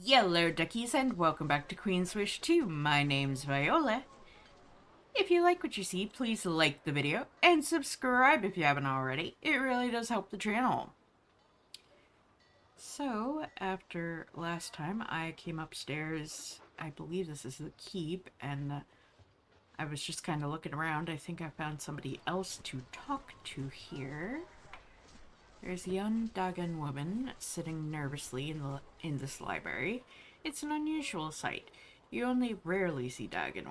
Yellow duckies, and welcome back to Queen's Wish 2. My name's Viola. If you like what you see, please like the video and subscribe if you haven't already. It really does help the channel. So, after last time, I came upstairs. I believe this is the keep, and I was just kind of looking around. I think I found somebody else to talk to here. There's a young Dagon woman sitting nervously in this library. It's an unusual sight. You only rarely see Dagon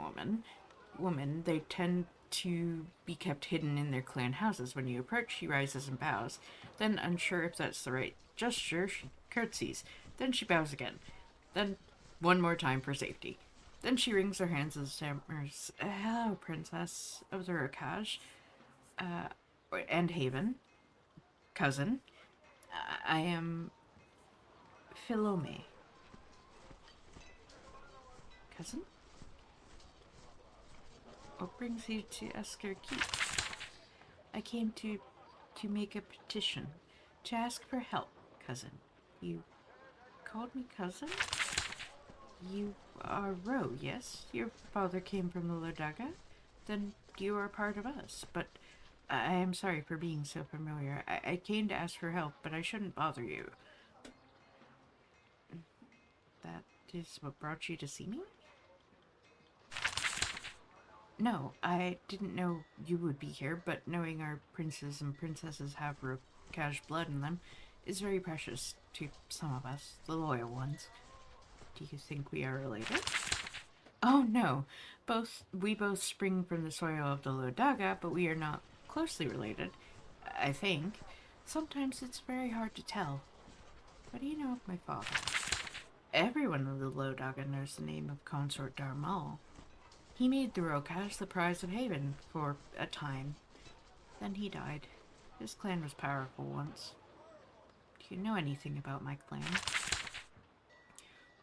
women. They tend to be kept hidden in their clan houses. When you approach, she rises and bows. Then, unsure if that's the right gesture, she curtsies. Then she bows again. Then, one more time for safety. Then she wrings her hands and stammers, "Hello, Princess of the Rokaj, uh, and Haven. Cousin. I am Philome." Cousin? What brings you to Esker Keep? I came to make a petition. To ask for help, cousin. You called me cousin? You are Ro, yes? Your father came from the Lodaga? Then you are part of us, but I am sorry for being so familiar. I came to ask for help, but I shouldn't bother you. That is what brought you to see me? No, I didn't know you would be here, but knowing our princes and princesses have Rokaj blood in them is very precious to some of us, the loyal ones. Do you think we are related? Oh no, we both spring from the soil of the Lodaga, but we are not closely related, I think. Sometimes it's very hard to tell. What do you know of my father? Everyone in the Lodaga knows the name of Consort Darmal. He made the Rokaj the prize of Haven for a time. Then he died. His clan was powerful once. Do you know anything about my clan?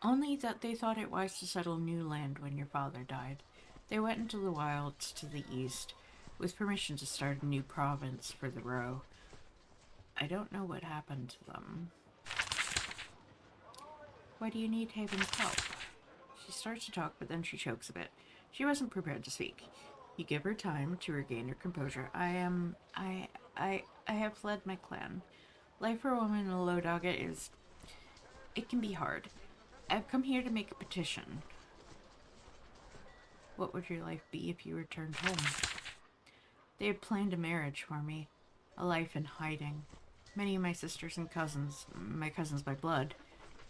Only that they thought it wise to settle new land when your father died. They went into the wilds to the east, with permission to start a new province for the Ro. I don't know what happened to them. Why do you need Haven's help? She starts to talk, but then she chokes a bit. She wasn't prepared to speak. You give her time to regain her composure. I have fled my clan. Life for a woman in the Lodaga is... it can be hard. I've come here to make a petition. What would your life be if you returned home? They had planned a marriage for me. A life in hiding. Many of my sisters and cousins, my cousins by blood,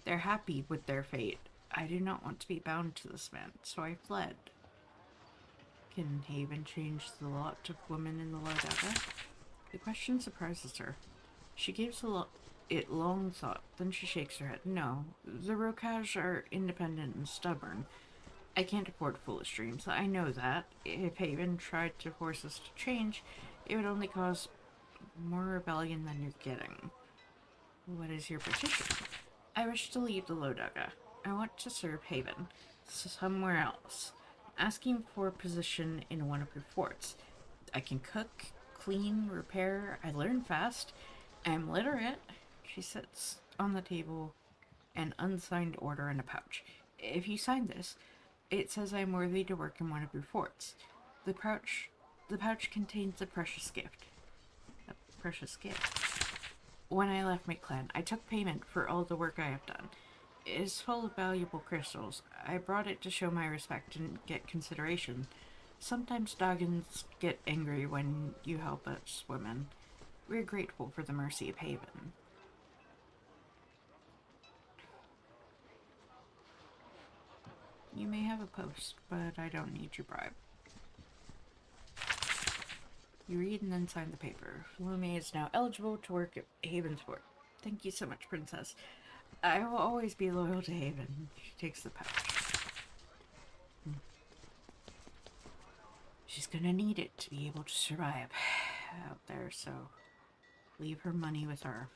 they're happy with their fate. I do not want to be bound to this man, so I fled. Can Haven change the lot of women in the Lodaga? The question surprises her. She gives it long thought, then she shakes her head. No, the Rokaj are independent and stubborn. I can't afford foolish dreams. I know that. If Haven tried to force us to change, it would only cause more rebellion than you're getting. What is your petition? I wish to leave the Lodaga. I want to serve Haven. Somewhere else. Asking for a position in one of your forts. I can cook, clean, repair. I learn fast. I'm literate. She sits on the table an unsigned order in a pouch. If you sign this, it says I'm worthy to work in one of your forts. The pouch contains a precious gift. A precious gift. When I left my clan, I took payment for all the work I have done. It is full of valuable crystals. I brought it to show my respect and get consideration. Sometimes Dogons get angry when you help us women. We're grateful for the mercy of Haven. You may have a post, but I don't need your bribe. You read and then sign the paper. Lume is now eligible to work at Haven's Fort. Thank you so much, Princess. I will always be loyal to Haven. She takes the pouch. She's gonna need it to be able to survive out there, so leave her money with her.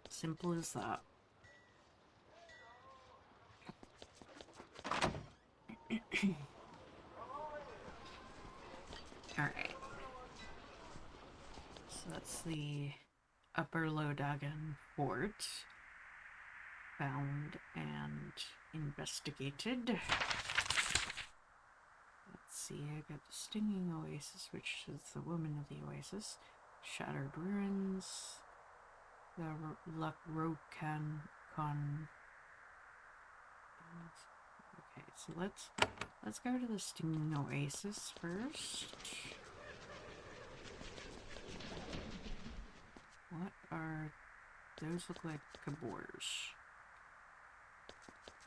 Simple as that. Alright. So that's the Upper Lodagan Fort. found and investigated. Let's see, I got the Stinging Oasis, which is the woman of the oasis. Shattered Ruins. The Luck Road Con. Okay, so let's go to the Stinging Oasis first. What are those? Look like Kabors.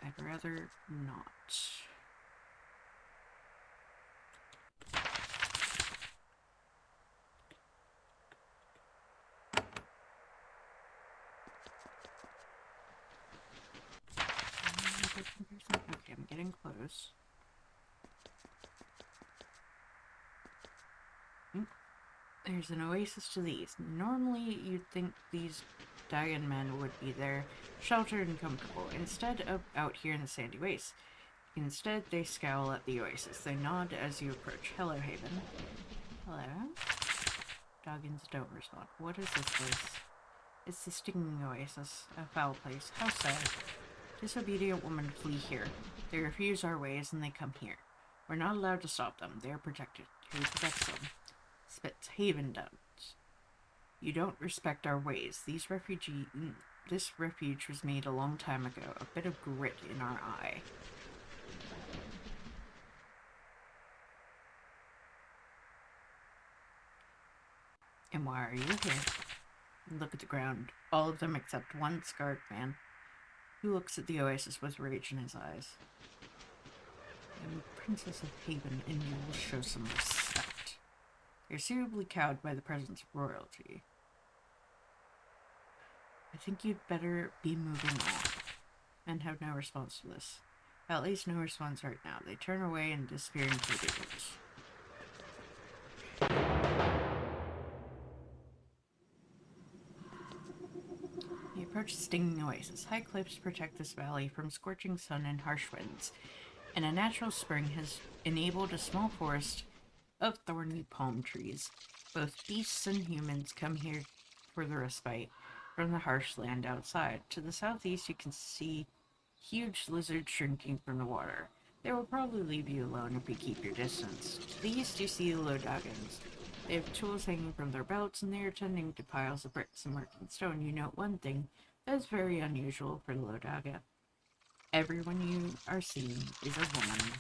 I'd rather not. Okay, I'm getting close. There's an oasis to the east. Normally, you'd think these Dagon men would be there, sheltered and comfortable, instead of out here in the sandy waste. Instead, they scowl at the oasis. They nod as you approach. Hello, Haven. Hello? Doggins don't respond. What is this place? It's the Stinging Oasis. A foul place. How sad. Disobedient women flee here. They refuse our ways and they come here. We're not allowed to stop them. They are protected. Who protects them? Spitz Haven does. You don't respect our ways. This refuge was made a long time ago. A bit of grit in our eye. And why are you here? Look at the ground. All of them except one scarred man, who looks at the oasis with rage in his eyes. I'm the Princess of Haven, and you will show some respect. You're seriously cowed by the presence of royalty. I think you'd better be moving on. Men have no response to this. At least no response right now. They turn away and disappear into the woods. You approach the Stinging Oasis. High cliffs protect this valley from scorching sun and harsh winds, and a natural spring has enabled a small forest of thorny palm trees. Both beasts and humans come here for the respite from the harsh land outside. To the southeast, you can see huge lizards shrinking from the water. They will probably leave you alone if you keep your distance. To the east, you see the Lodagans. They have tools hanging from their belts, and they are tending to piles of bricks and working stone. You note one thing that is very unusual for the Lodaga. Everyone you are seeing is a woman.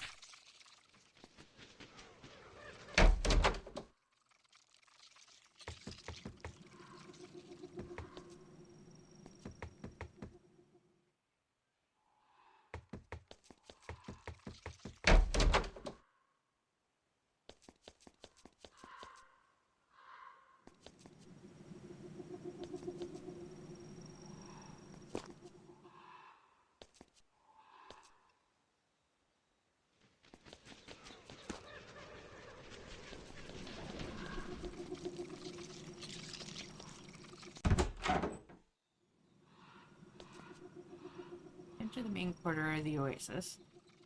Enter the main quarter of the oasis.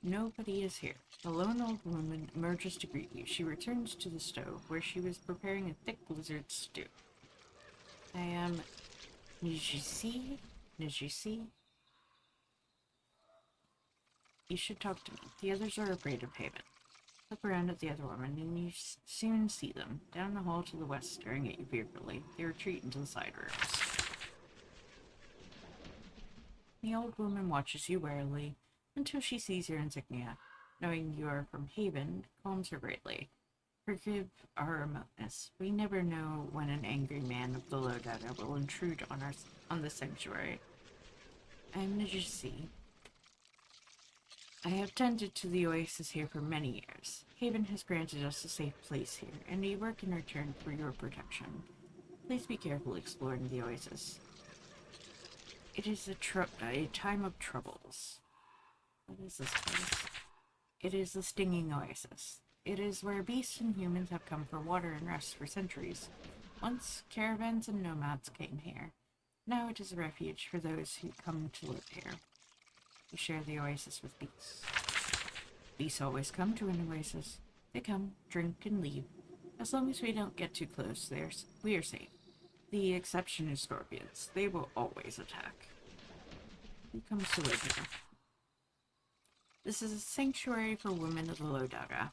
Nobody is here. A lone old woman emerges to greet you. She returns to the stove, where she was preparing a thick lizard stew. I am Nijisi? You should talk to me. The others are afraid of Haven. Look around at the other woman, and you soon see them. Down the hall to the west, staring at you fearfully. They retreat into the side rooms. The old woman watches you warily until she sees your insignia. Knowing you are from Haven, calms her greatly. Forgive our remoteness. We never know when an angry man of the Lodada will intrude on the sanctuary. I am Najisi. I have tended to the oasis here for many years. Haven has granted us a safe place here, and we work in return for your protection. Please be careful exploring the oasis. It is a time of troubles. What is this place? It is the Stinging Oasis. It is where beasts and humans have come for water and rest for centuries. Once, caravans and nomads came here. Now it is a refuge for those who come to live here. We share the oasis with beasts. Beasts always come to an oasis. They come, drink, and leave. As long as we don't get too close, we are safe. The exception is scorpions. They will always attack. Who comes to live here? This is a sanctuary for women of the Lodaga.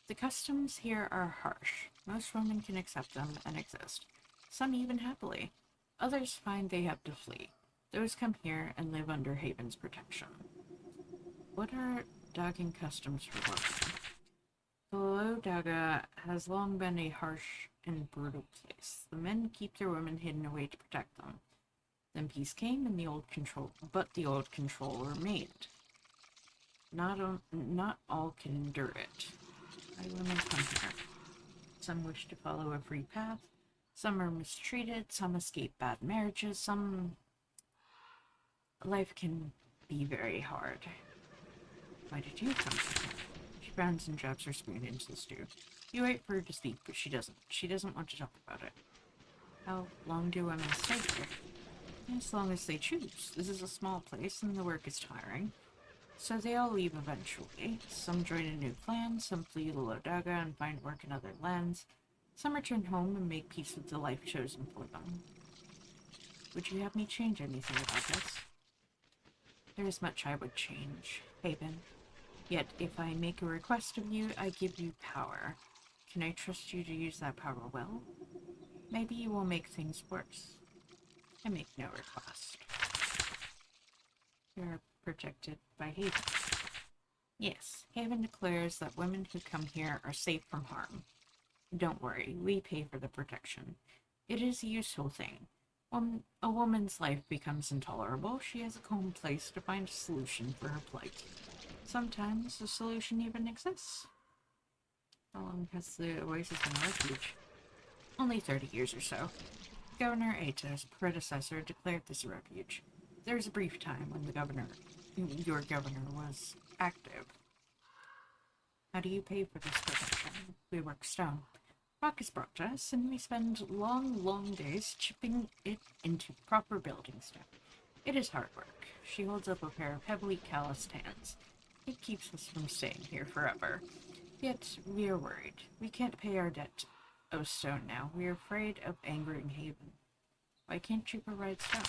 The customs here are harsh. Most women can accept them and exist, some even happily. Others find they have to flee. Those come here and live under Haven's protection. What are dogging customs for women? The Lodaga has long been a harsh and brutal place. The men keep their women hidden away to protect them. Then peace came, and the old control remained. Not all can endure it. Why women come here? Some wish to follow a free path. Some are mistreated. Some escape bad marriages. Some life can be very hard. Why did you come here? She frowns and drops her spoon into the stew. You wait for her to speak, but she doesn't. She doesn't want to talk about it. How long do women stay here? As long as they choose. This is a small place, and the work is tiring. So they all leave eventually. Some join a new clan, some flee the Lodaga and find work in other lands. Some return home and make peace with the life chosen for them. Would you have me change anything about this? There is much I would change, Haven. Yet, if I make a request of you, I give you power. Can I trust you to use that power well? Maybe you will make things worse. I make no request. You're protected by Haven. Yes, Haven declares that women who come here are safe from harm. Don't worry, we pay for the protection. It is a useful thing. When a woman's life becomes intolerable, she has a calm place to find a solution for her plight. Sometimes a solution even exists. How long has the Oasis been a refuge? Only 30 years or so. Governor Ata's predecessor declared this a refuge. There was a brief time when your governor was active. How do you pay for this protection? We work stone. Rock is brought to us, and we spend long, long days chipping it into proper building stone. It is hard work. She holds up a pair of heavily calloused hands. It keeps us from staying here forever. Yet, we are worried. We can't pay our debt of stone now. We are afraid of angering Haven. Why can't you provide stone?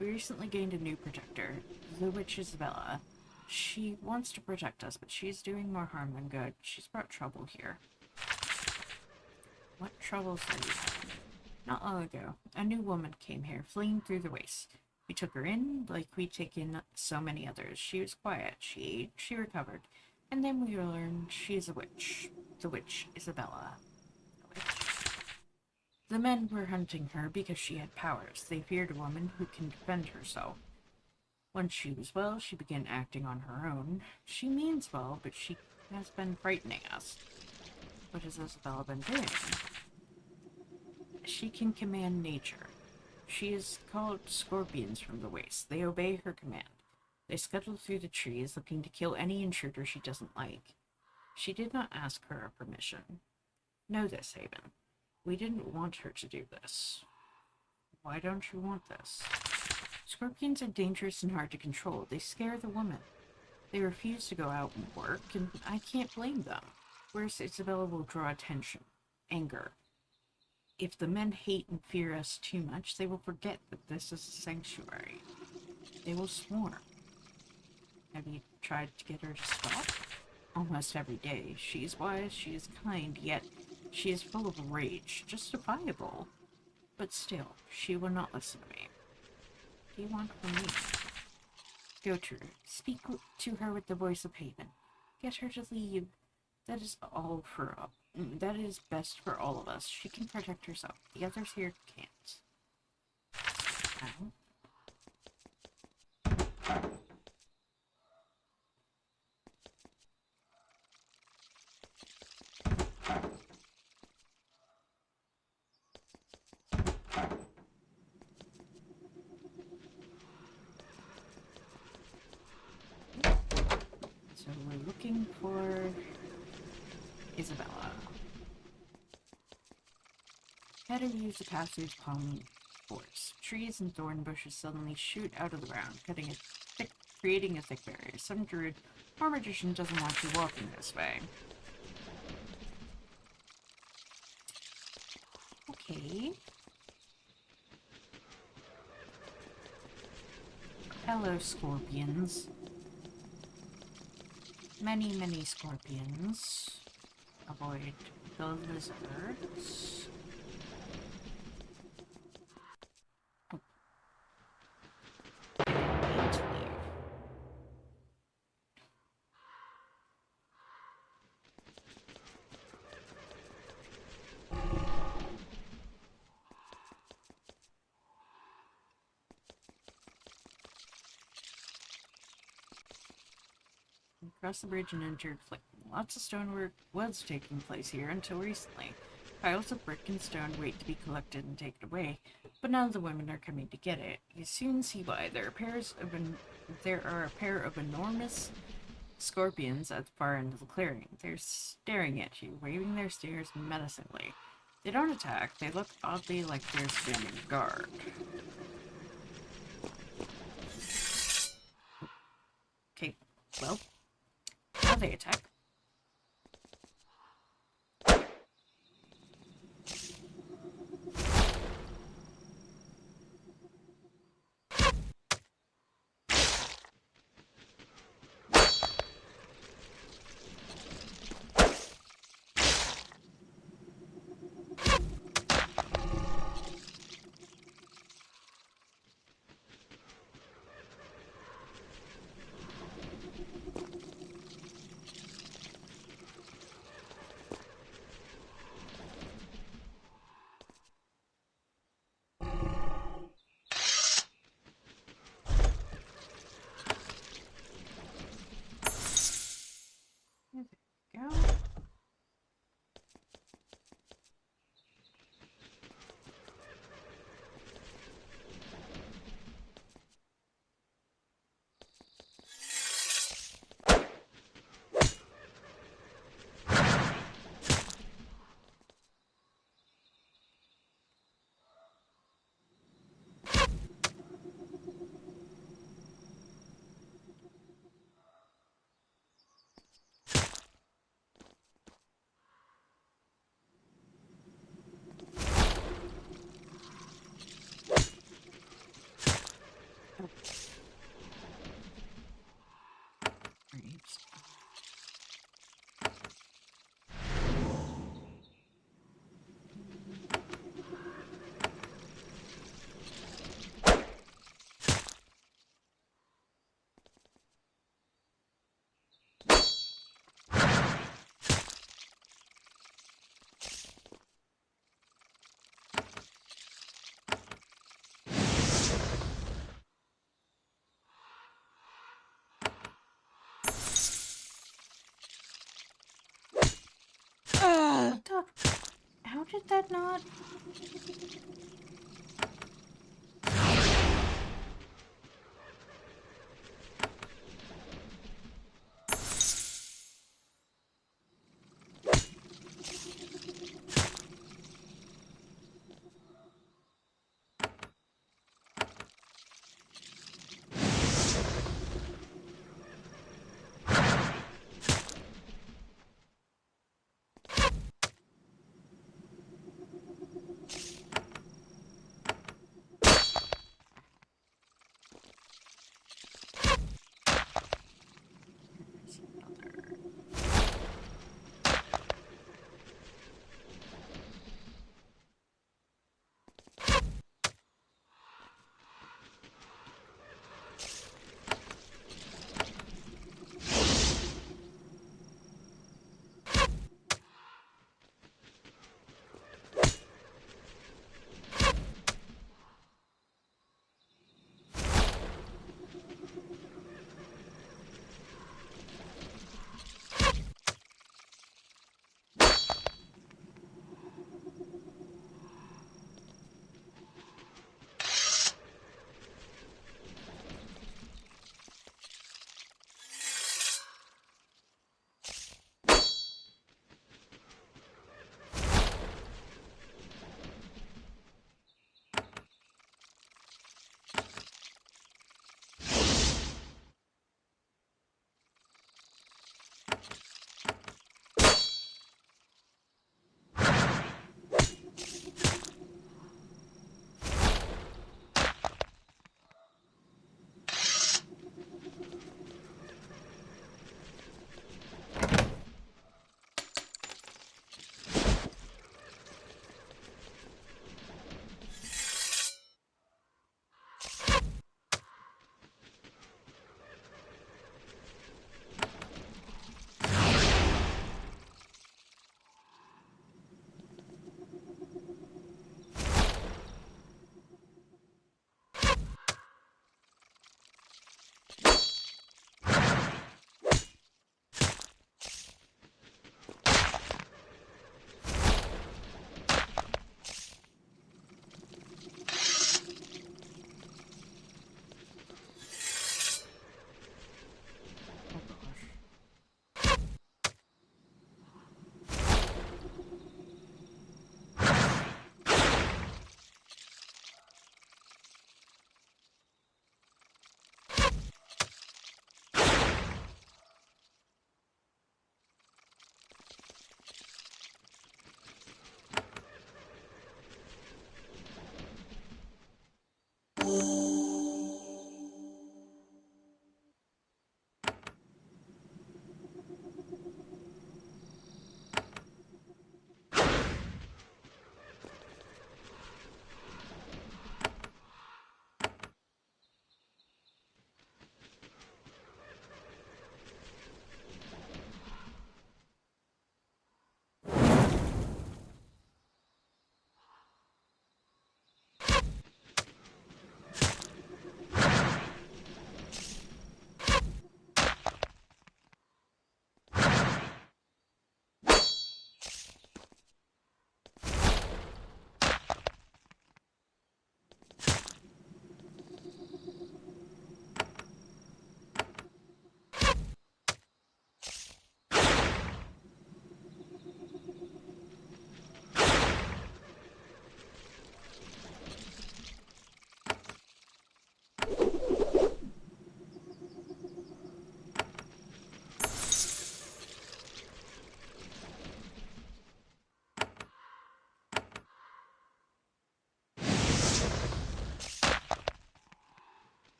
We recently gained a new protector, the witch Isabella. She wants to protect us, but she's doing more harm than good. She's brought trouble here. What troubles are you having? Not long ago, a new woman came here, fleeing through the waste. We took her in, like we take in so many others. She was quiet, she ate, she recovered. And then we learned she is a witch. The witch Isabella. A witch? The men were hunting her because she had powers. They feared a woman who can defend herself. Once she was well, she began acting on her own. She means well, but she has been frightening us. What has Isabella been doing? She can command nature. She is called scorpions from the waste. They obey her command. They scuttle through the trees, looking to kill any intruder she doesn't like. She did not ask her permission. Know this, Haven. We didn't want her to do this. Why don't you want this? Scorpions are dangerous and hard to control. They scare the woman. They refuse to go out and work, and I can't blame them. Whereas Isabella will draw attention, anger. If the men hate and fear us too much, they will forget that this is a sanctuary. They will swarm. Have you tried to get her to stop? Almost every day. She is wise, she is kind, yet she is full of rage, justifiable. But still, she will not listen to me. What do you want from me? Go to her. Speak to her with the voice of Haven. Get her to leave. That is that is best for all of us. She can protect herself. The others here can't. Ow. So we're looking for Isabella. How to use the passage palm force. Trees and thorn bushes suddenly shoot out of the ground, creating a thick barrier. Some druid or magician doesn't want you walking this way. Okay. Hello, scorpions. Many, many scorpions. Avoid the lizards. Oh, need to leave. Across the bridge and entered Flint. Lots of stonework was taking place here until recently. Piles of brick and stone wait to be collected and taken away, but none of the women are coming to get it. You soon see why. There are a pair of enormous scorpions at the far end of the clearing. They're staring at you, waving their spears menacingly. They don't attack. They look oddly like they're standing guard. Okay, well, now they attack. There we go. Great. What the? How did that not?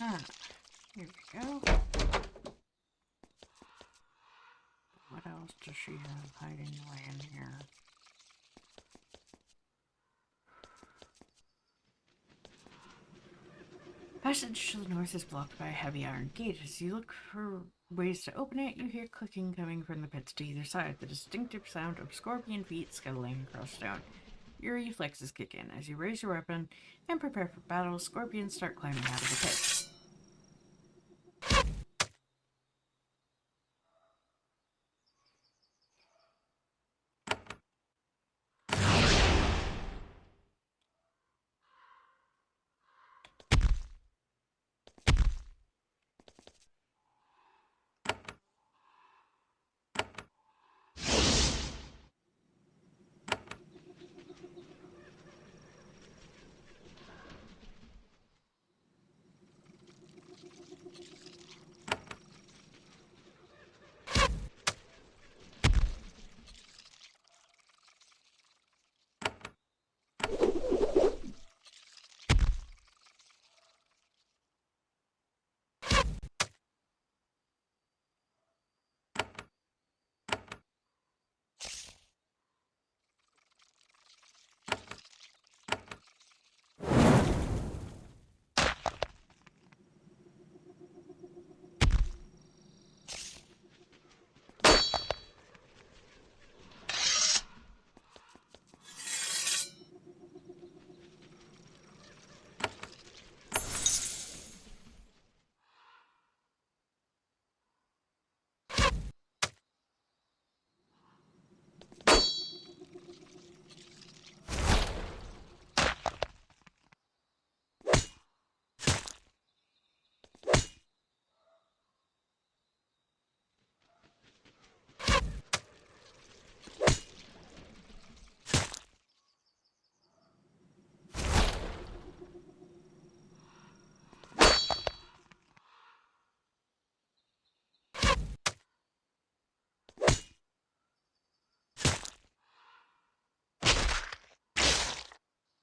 Ah, here we go. What else does she have hiding away in here? Passage to the north is blocked by a heavy iron gate. As you look for ways to open it, you hear clicking coming from the pits to either side, the distinctive sound of scorpion feet scuttling across stone. Your reflexes kick in. As you raise your weapon and prepare for battle, scorpions start climbing out of the pits.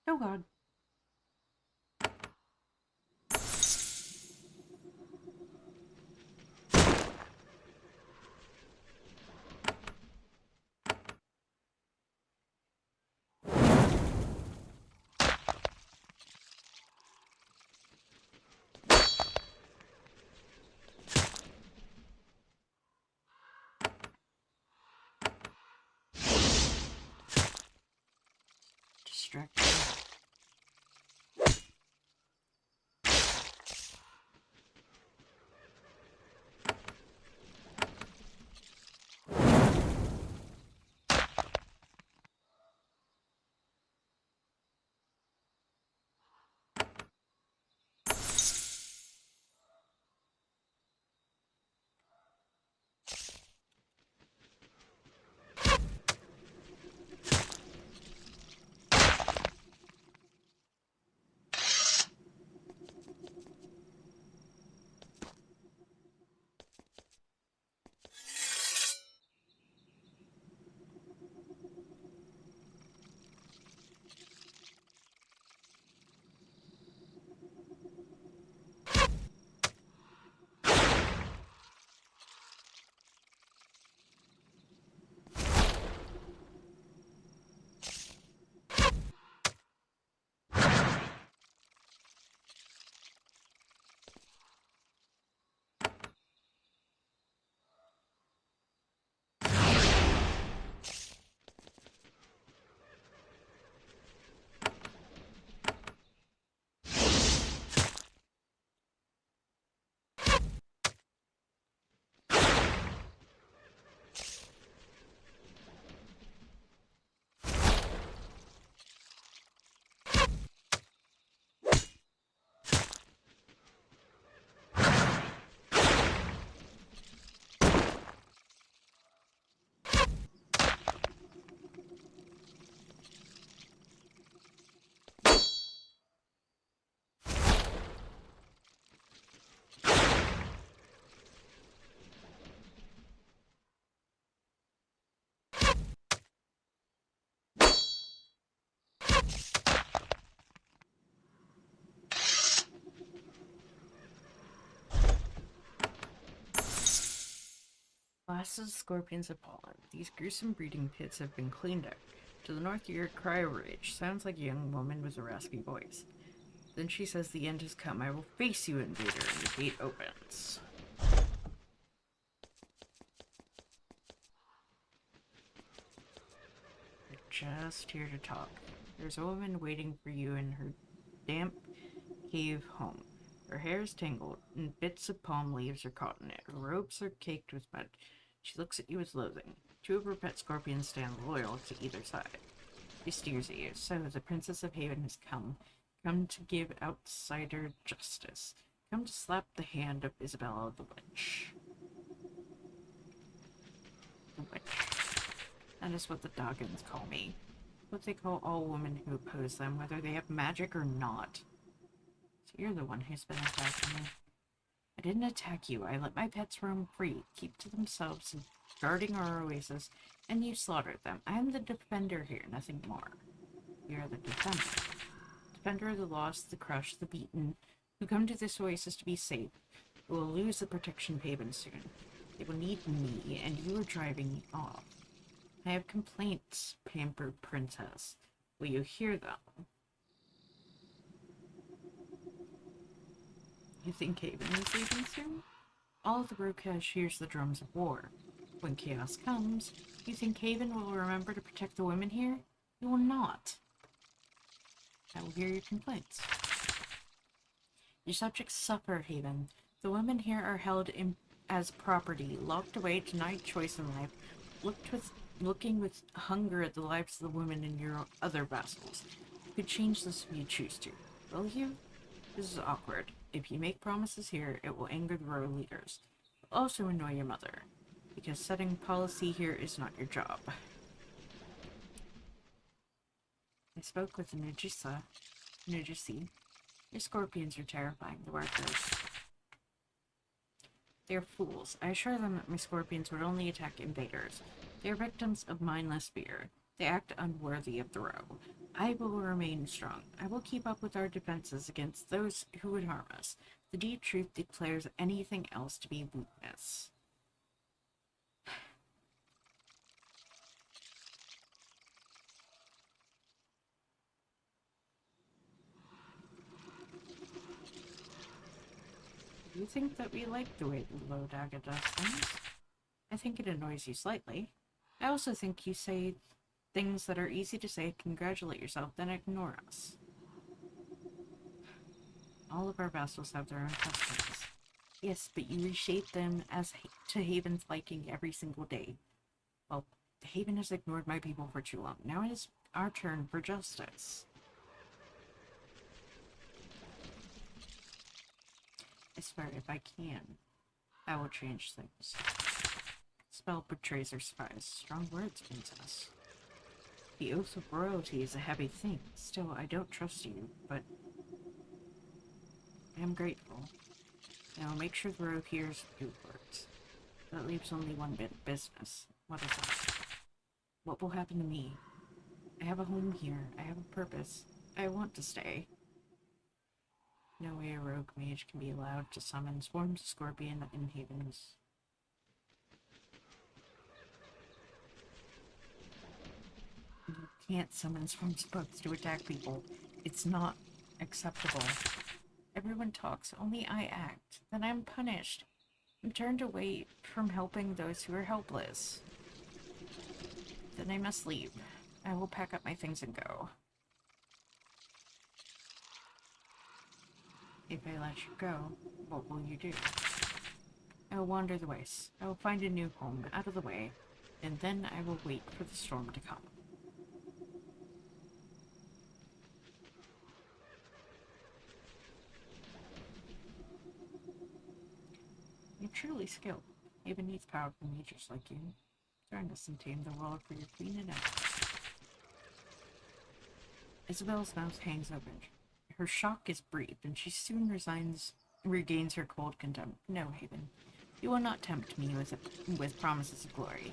Oh god. Distracted. Masses of scorpions have fallen. These gruesome breeding pits have been cleaned out. To the north, you hear a cry of rage. Sounds like a young woman with a raspy voice. Then she says, "The end has come. I will face you, invader," and the gate opens. You're just here to talk. There's a woman waiting for you in her damp cave home. Her hair is tangled, and bits of palm leaves are caught in it. Her robes are caked with mud. She looks at you with loathing. Two of her pet scorpions stand loyal to either side. She steers at you. So, the Princess of Haven has come. Come to give outsider justice. Come to slap the hand of Isabella the Witch. The Witch. That is what the Doggins call me. What they call all women who oppose them, whether they have magic or not. So you're the one who's been attacking me. I didn't attack you. I let my pets roam free, keep to themselves, and guarding our oasis, and you slaughtered them. I am the defender here, nothing more. You are the defender. Defender of the lost, the crushed, the beaten, who come to this oasis to be safe, who will lose the protection Haven soon. They will need me, and you are driving me off. I have complaints, pampered princess. Will you hear them? You think Haven is leaving soon? All the Rokesh hears the drums of war. When chaos comes, you think Haven will remember to protect the women here? You will not. I will hear your complaints. Your subjects suffer, Haven. The women here are held as property, locked away, denied choice in life, looking with hunger at the lives of the women and your other vassals. You could change this if you choose to. Will you? This is awkward. If you make promises here, it will anger the royal leaders. It will also annoy your mother, because setting policy here is not your job. I spoke with Nujisi. Your scorpions are terrifying, the workers. They are fools. I assure them that my scorpions would only attack invaders. They are victims of mindless fear. They act unworthy of the row. I will remain strong. I will keep up with our defenses against those who would harm us. The deep truth declares anything else to be weakness. Do you think that we like the way the Lodaga does things? I think it annoys you slightly. I also think you say things that are easy to say, congratulate yourself, then ignore us. All of our vassals have their own customs. Yes, but you reshape them as to Haven's liking every single day. Well, Haven has ignored my people for too long. Now it is our turn for justice. I swear, if I can, I will change things. Spell betrays our spies. Strong words, princess. The oath of royalty is a heavy thing. Still, I don't trust you, but I am grateful. I will make sure the road hears your words. That leaves only one bit of business. What is that? What will happen to me? I have a home here. I have a purpose. I want to stay. No way a rogue mage can be allowed to summon swarms of scorpion in Havens. You can't summon swarms of bugs to attack people. It's not acceptable. Everyone talks, only I act. Then I'm punished. I'm turned away from helping those who are helpless. Then I must leave. I will pack up my things and go. If I let you go, what will you do? I will wander the waste. I will find a new home, out of the way, and then I will wait for the storm to come. You're truly skilled. Haven needs powerful mages like you. Join us and tame the world for your queen and empress. Isabella's mouth hangs open. Her shock is brief, and she soon regains her cold contempt. No, Haven, you will not tempt me with promises of glory.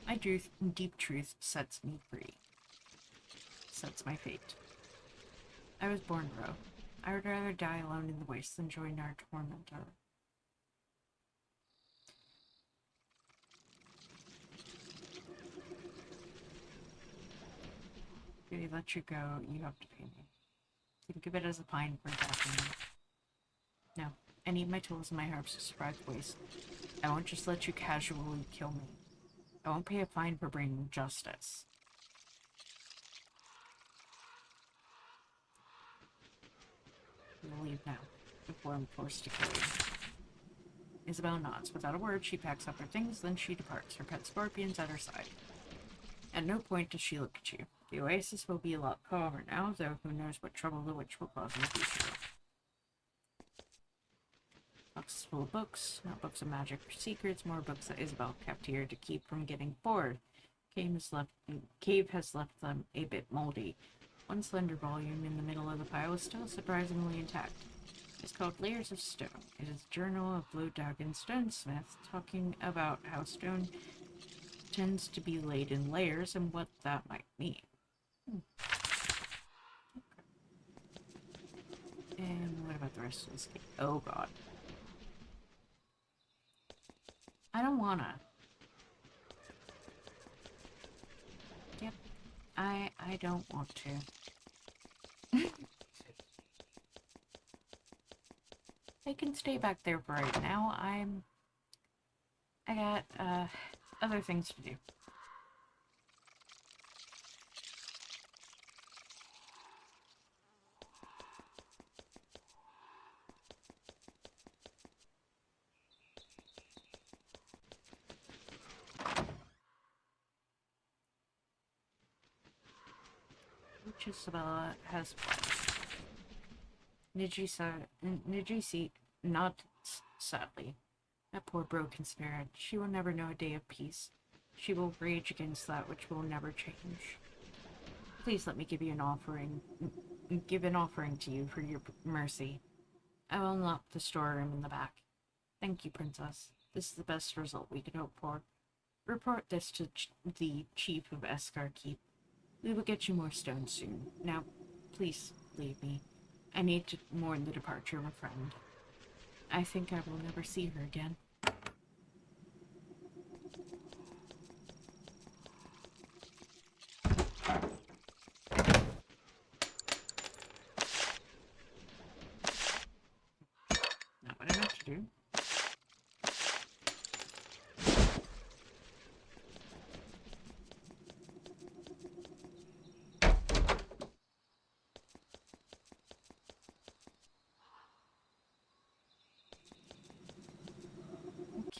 My deep truth sets me free. Sets my fate. I was born rogue. I would rather die alone in the waste than join our tormentor. If I let you go, you have to pay me. Think of it as a fine for attacking me. No, I need my tools and my herbs to survive the waste. I won't just let you casually kill me. I won't pay a fine for bringing justice. We'll leave now, before I'm forced to kill you. Isabel nods. Without a word, she packs up her things, then she departs, her pet scorpions at her side. At no point does she look at you. The oasis will be a lot calmer now, though who knows what trouble the witch will cause in the future. Boxes full of books, not books of magic or secrets, more books that Isabel kept here to keep from getting bored. Cave has left them a bit moldy. One slender volume in the middle of the pile is still surprisingly intact. It's called Layers of Stone. It is a journal of Blue Dragon Stonesmith, talking about how stone tends to be laid in layers and what that might mean. And what about the rest of this game? Oh god. I don't wanna. Yep. I don't want to. I can stay back there for right now. I got, other things to do. Which Isabella has Nijisi not sadly. That poor broken spirit. She will never know a day of peace. She will rage against that which will never change. Please let me give you an offering. Give an offering to you for your mercy. I will unlock the storeroom in the back. Thank you, Princess. This is the best result we could hope for. Report this to the chief of Eskar Keep. We will get you more stones soon. Now, please leave me. I need to mourn the departure of a friend. I think I will never see her again. Not what I meant to do.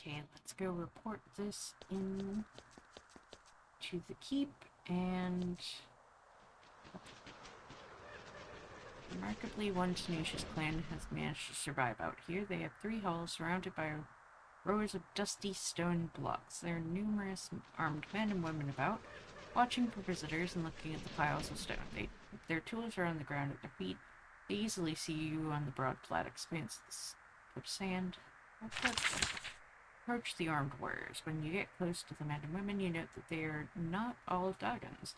Okay, let's go report this in to the keep, and remarkably, one tenacious clan has managed to survive out here. They have 3 halls surrounded by rows of dusty stone blocks. There are numerous armed men and women about, watching for visitors and looking at the piles of stone. Their tools are on the ground at their feet. They easily see you on the broad, flat expanses of sand. Approach the armed warriors. When you get close to the men and women, you note that they are not all Daugans.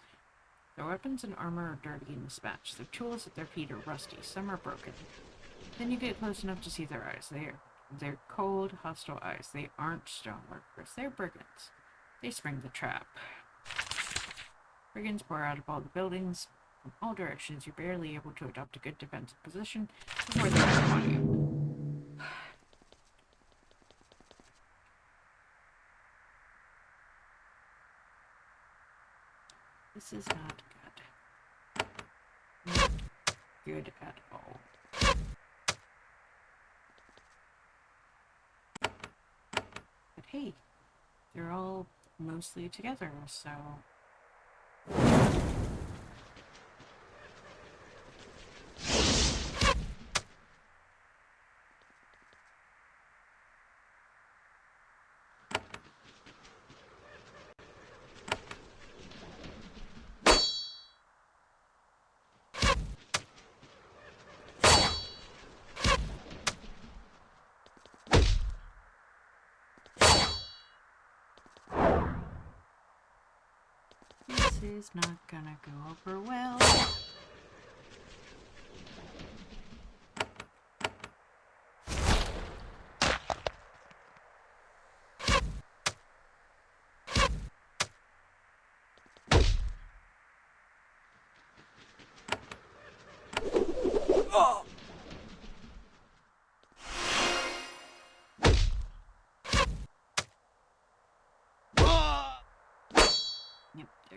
Their weapons and armor are dirty and mismatched. Their tools at their feet are rusty. Some are broken. Then you get close enough to see their eyes. They're cold, hostile eyes. They aren't stoneworkers. They're brigands. They spring the trap. Brigands pour out of all the buildings. From all directions, you're barely able to adopt a good defensive position before they come on you. This is not good. Not good at all. But hey, they're all mostly together, so... This is not gonna go over well.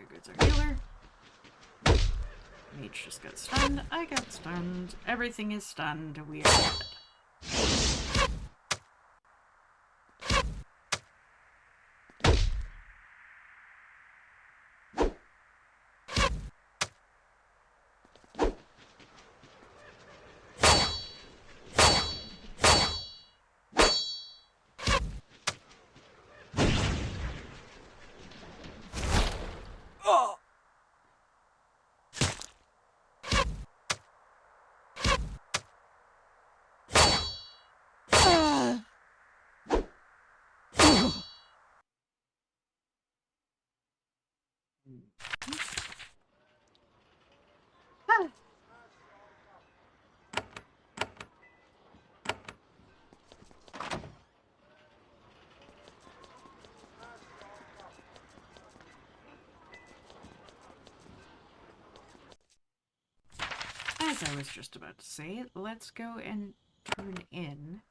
goods are healer. Mage just got stunned. I got stunned. Everything is stunned. We are dead. As I was just about to say, let's go and turn in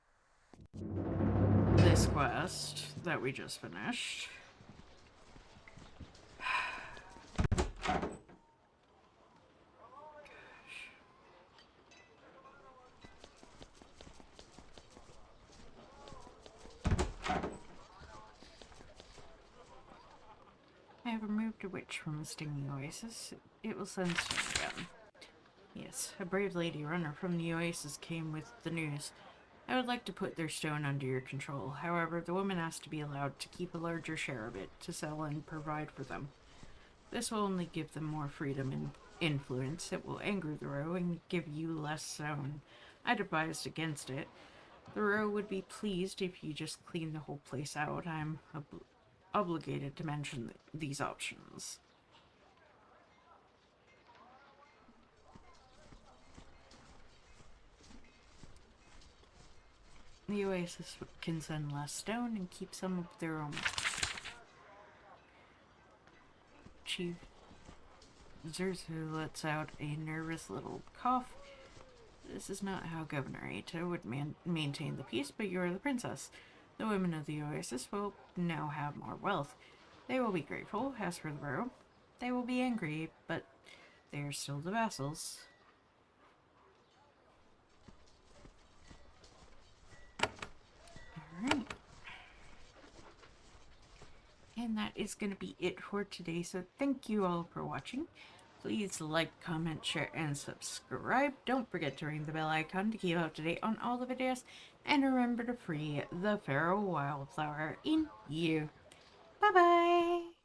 this quest that we just finished. I have removed a witch from the stinging oasis. It will send sting again. Yes, a brave lady runner from the oasis came with the news. I would like to put their stone under your control. However, the woman has to be allowed to keep a larger share of it to sell and provide for them. This will only give them more freedom and influence. It will anger the row and give you less stone. I'd advised against it. The row would be pleased if you just clean the whole place out. I'm obligated to mention these options. The oasis can send less stone and keep some of their own. Chief Zerzu lets out a nervous little cough. This is not how Governor Ato would maintain the peace, but you are the princess. The women of the oasis will now have more wealth. They will be grateful. As for the row, they will be angry, but they are still the vassals. Alright. And that is going to be it for today, so thank you all for watching. Please like, comment, share, and subscribe. Don't forget to ring the bell icon to keep up to date on all the videos. And remember to free the feral wildflower in you. Bye-bye!